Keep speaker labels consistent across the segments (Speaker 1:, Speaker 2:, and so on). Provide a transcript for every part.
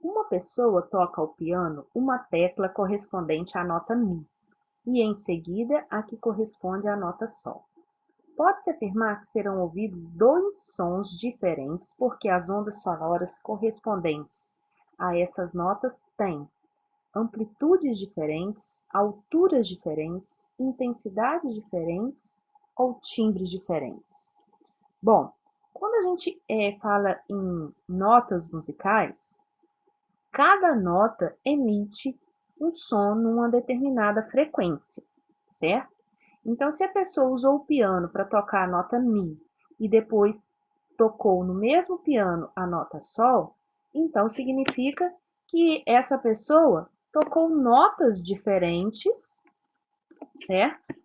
Speaker 1: Uma pessoa toca ao piano uma tecla correspondente à nota Mi e, em seguida, a que corresponde à nota Sol. Pode-se afirmar que serão ouvidos dois sons diferentes porque as ondas sonoras correspondentes a essas notas têm amplitudes diferentes, alturas diferentes, intensidades diferentes ou timbres diferentes. Bom, quando a gente fala em notas musicais, cada nota emite um som numa determinada frequência, certo? Então, se a pessoa usou o piano para tocar a nota Mi e depois tocou no mesmo piano a nota Sol, então significa que essa pessoa tocou notas diferentes, certo?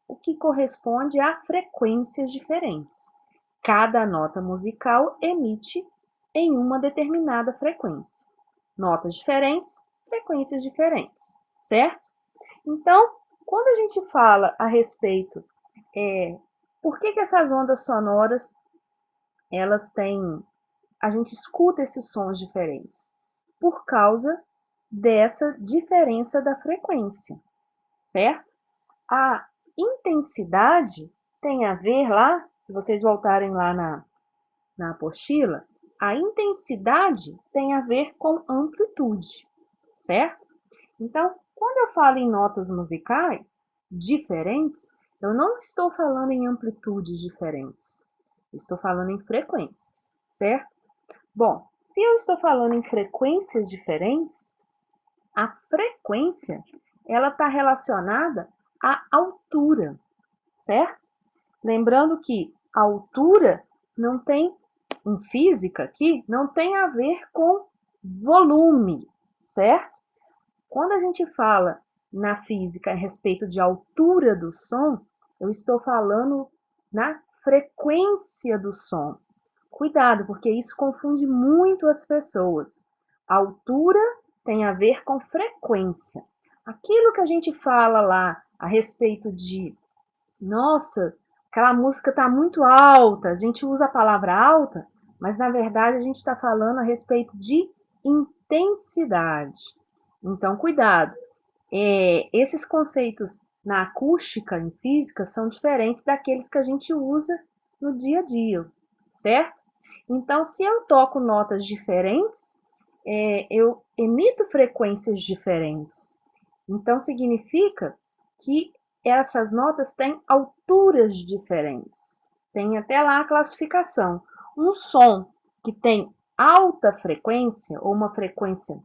Speaker 1: O que corresponde a frequências diferentes. Cada nota musical emite em uma determinada frequência. Notas diferentes, frequências diferentes, certo? Então, quando a gente fala a respeito, por que essas ondas sonoras, elas têm, a gente escuta esses sons diferentes? Por causa dessa diferença da frequência, certo? A intensidade tem a ver lá, se vocês voltarem lá na apostila, a intensidade tem a ver com amplitude, certo? Então, quando eu falo em notas musicais diferentes, eu não estou falando em amplitudes diferentes, eu estou falando em frequências, certo? Bom, se eu estou falando em frequências diferentes, a frequência ela está relacionada à altura, certo? Lembrando que a altura não tem, em física aqui, não tem a ver com volume, certo? Quando a gente fala na física a respeito de altura do som, eu estou falando na frequência do som. Cuidado, porque isso confunde muito as pessoas. A altura tem a ver com frequência. Aquilo que a gente fala lá a respeito de, nossa, aquela música está muito alta, a gente usa a palavra alta, mas na verdade a gente está falando a respeito de intensidade. Então, cuidado. Esses conceitos na acústica, em física, são diferentes daqueles que a gente usa no dia a dia, certo? Então, se eu toco notas diferentes, eu emito frequências diferentes. Então, significa que essas notas têm alturas diferentes. Tem até lá a classificação. Um som que tem alta frequência, ou uma frequência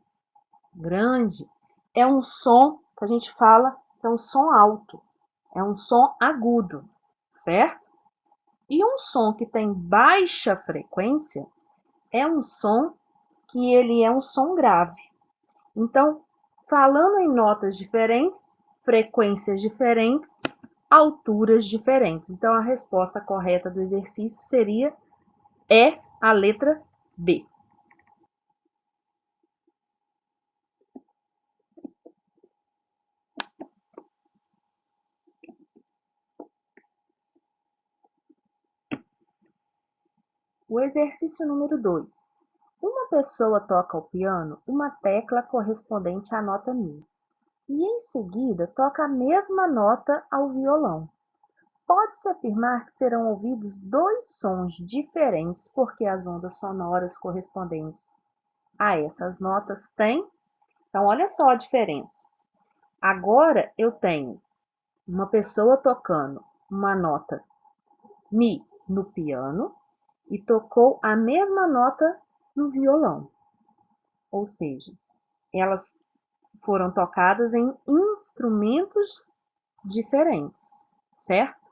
Speaker 1: grande, é um som que a gente fala que é um som alto, é um som agudo, certo? E um som que tem baixa frequência é um som que ele é um som grave. Então, falando em notas diferentes, frequências diferentes, alturas diferentes. Então, a resposta correta do exercício seria a letra B. O exercício número 2. Uma pessoa toca ao piano uma tecla correspondente à nota Mi e, em seguida, toca a mesma nota ao violão. Pode-se afirmar que serão ouvidos dois sons diferentes porque as ondas sonoras correspondentes a essas notas têm. Então, olha só a diferença. Agora eu tenho uma pessoa tocando uma nota Mi no piano e tocou a mesma nota no violão. Ou seja, elas foram tocadas em instrumentos diferentes, certo?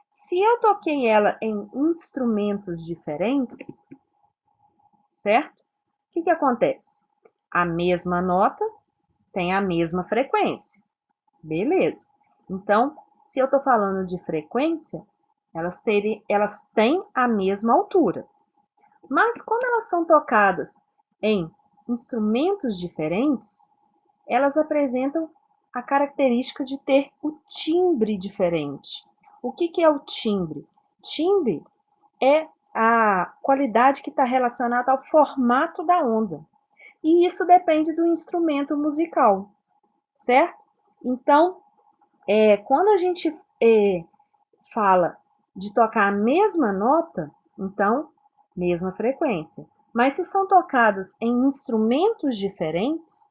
Speaker 1: Se eu toquei ela em instrumentos diferentes, certo? O que acontece? A mesma nota tem a mesma frequência, beleza. Então, se eu estou falando de frequência, elas têm a mesma altura. Mas como elas são tocadas em instrumentos diferentes, elas apresentam a característica de ter o timbre diferente. O que é o timbre? Timbre é a qualidade que está relacionada ao formato da onda. E isso depende do instrumento musical, certo? Então, quando a gente fala de tocar a mesma nota, então, mesma frequência. Mas se são tocadas em instrumentos diferentes,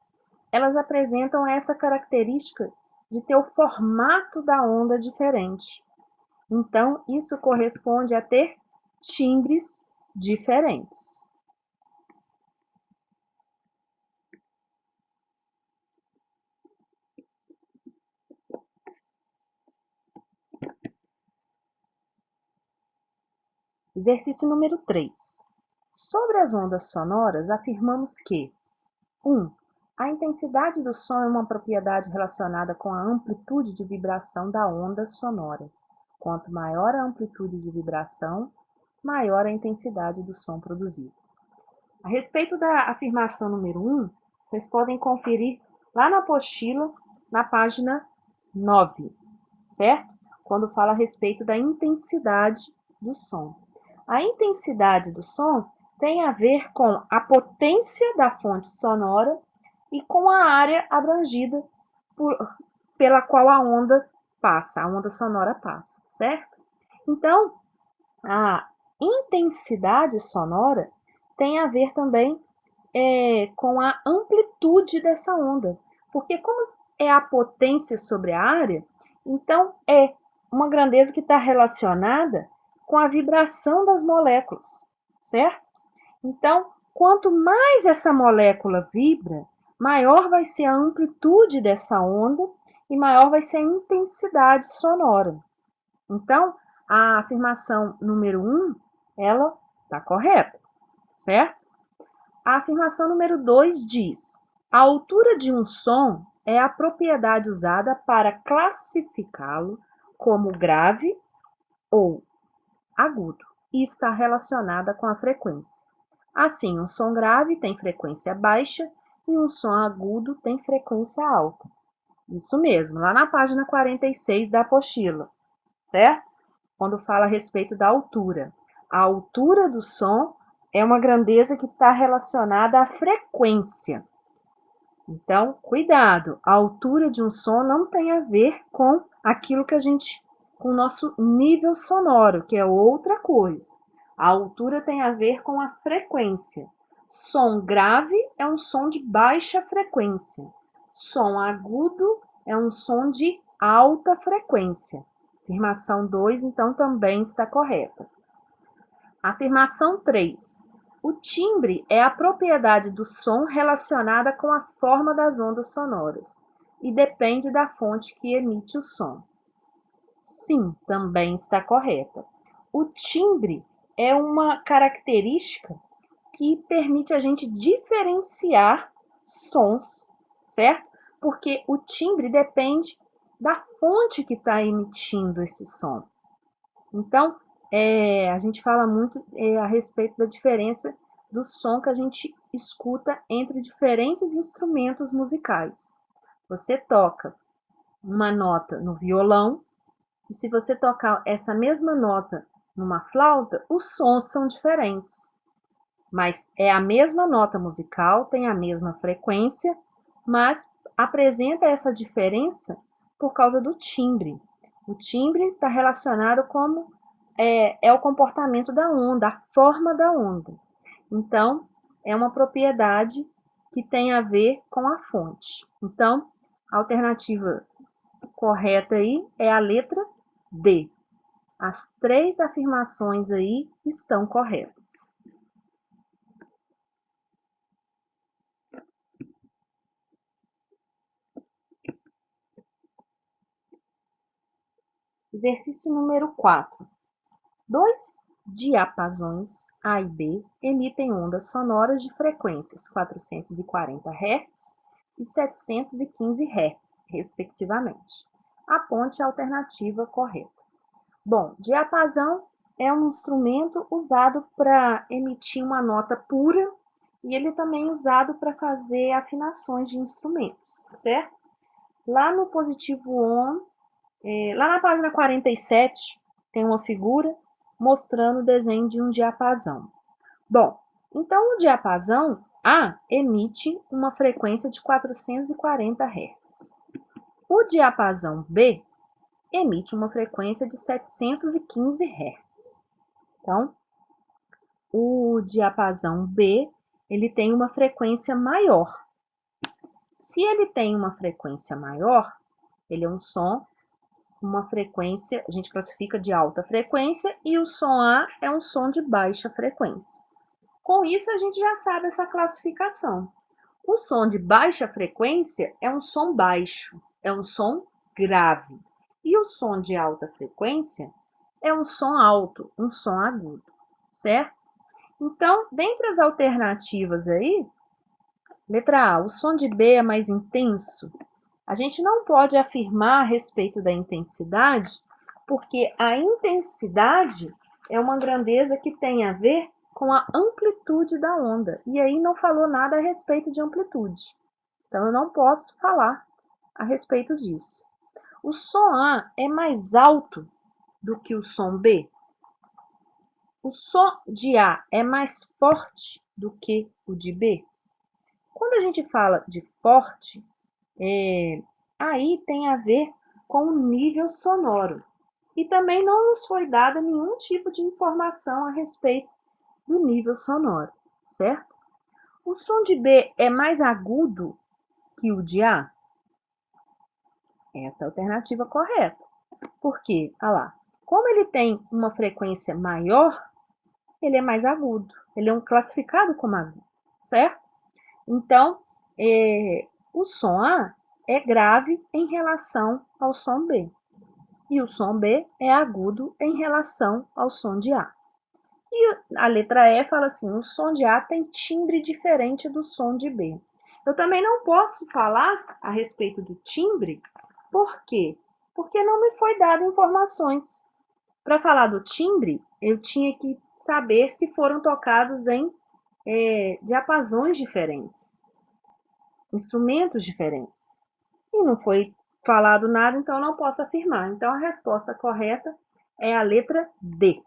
Speaker 1: elas apresentam essa característica de ter o formato da onda diferente. Então, isso corresponde a ter timbres diferentes. Exercício número 3. Sobre as ondas sonoras, afirmamos que 1. A intensidade do som é uma propriedade relacionada com a amplitude de vibração da onda sonora. Quanto maior a amplitude de vibração, maior a intensidade do som produzido. A respeito da afirmação número 1, vocês podem conferir lá na apostila, na página 9, certo? Quando fala a respeito da intensidade do som. A intensidade do som tem a ver com a potência da fonte sonora e com a área abrangida pela qual a onda sonora passa, certo? Então, a intensidade sonora tem a ver também com a amplitude dessa onda, porque como é a potência sobre a área, então é uma grandeza que está relacionada com a vibração das moléculas, certo? Então, quanto mais essa molécula vibra, maior vai ser a amplitude dessa onda e maior vai ser a intensidade sonora. Então, a afirmação número 1, ela está correta, certo? A afirmação número 2 diz: a altura de um som é a propriedade usada para classificá-lo como grave ou agudo e está relacionada com a frequência. Assim, um som grave tem frequência baixa e um som agudo tem frequência alta. Isso mesmo, lá na página 46 da apostila, certo? Quando fala a respeito da altura. A altura do som é uma grandeza que está relacionada à frequência. Então, cuidado, a altura de um som não tem a ver com aquilo que com o nosso nível sonoro, que é outra coisa. A altura tem a ver com a frequência. Som grave é um som de baixa frequência. Som agudo é um som de alta frequência. Afirmação 2, então, também está correta. Afirmação 3. O timbre é a propriedade do som relacionada com a forma das ondas sonoras e depende da fonte que emite o som. Sim, também está correta. O timbre é uma característica que permite a gente diferenciar sons, certo? Porque o timbre depende da fonte que está emitindo esse som. Então, a gente fala muito a respeito da diferença do som que a gente escuta entre diferentes instrumentos musicais. Você toca uma nota no violão, e se você tocar essa mesma nota numa flauta, os sons são diferentes. Mas é a mesma nota musical, tem a mesma frequência, mas apresenta essa diferença por causa do timbre. O timbre está relacionado como é o comportamento da onda, a forma da onda. Então, é uma propriedade que tem a ver com a fonte. Então, a alternativa correta aí é a letra D. As 3 afirmações aí estão corretas. Exercício número 4. 2 diapasões A e B emitem ondas sonoras de frequências 440 Hz e 715 Hz, respectivamente. Aponte a alternativa correta. Bom, diapasão é um instrumento usado para emitir uma nota pura e ele também é usado para fazer afinações de instrumentos, certo? Lá no positivo ON, lá na página 47, tem uma figura mostrando o desenho de um diapasão. Bom, então o diapasão A emite uma frequência de 440 Hz. O diapasão B emite uma frequência de 715 Hz. Então, o diapasão B, ele tem uma frequência maior. Se ele tem uma frequência maior, ele é um som, uma frequência, a gente classifica de alta frequência, e o som A é um som de baixa frequência. Com isso, a gente já sabe essa classificação. O som de baixa frequência é um som baixo, é um som grave. E o som de alta frequência é um som alto, um som agudo, certo? Então, dentre as alternativas aí, letra A, o som de B é mais intenso. A gente não pode afirmar a respeito da intensidade, porque a intensidade é uma grandeza que tem a ver com a amplitude da onda. E aí não falou nada a respeito de amplitude. Então, eu não posso falar a respeito disso. O som A é mais alto do que o som B. O som de A é mais forte do que o de B. Quando a gente fala de forte, aí tem a ver com o nível sonoro. E também não nos foi dada nenhum tipo de informação a respeito do nível sonoro, certo? O som de B é mais agudo que o de A? Essa é a alternativa correta. Por quê? Olha lá. Como ele tem uma frequência maior, ele é mais agudo. Ele é classificado como agudo, certo? Então, o som A é grave em relação ao som B. E o som B é agudo em relação ao som de A. E a letra E fala assim, o som de A tem timbre diferente do som de B. Eu também não posso falar a respeito do timbre, por quê? Porque não me foi dado informações. Para falar do timbre, eu tinha que saber se foram tocados em diapasões diferentes, instrumentos diferentes. E não foi falado nada, então eu não posso afirmar. Então a resposta correta é a letra D.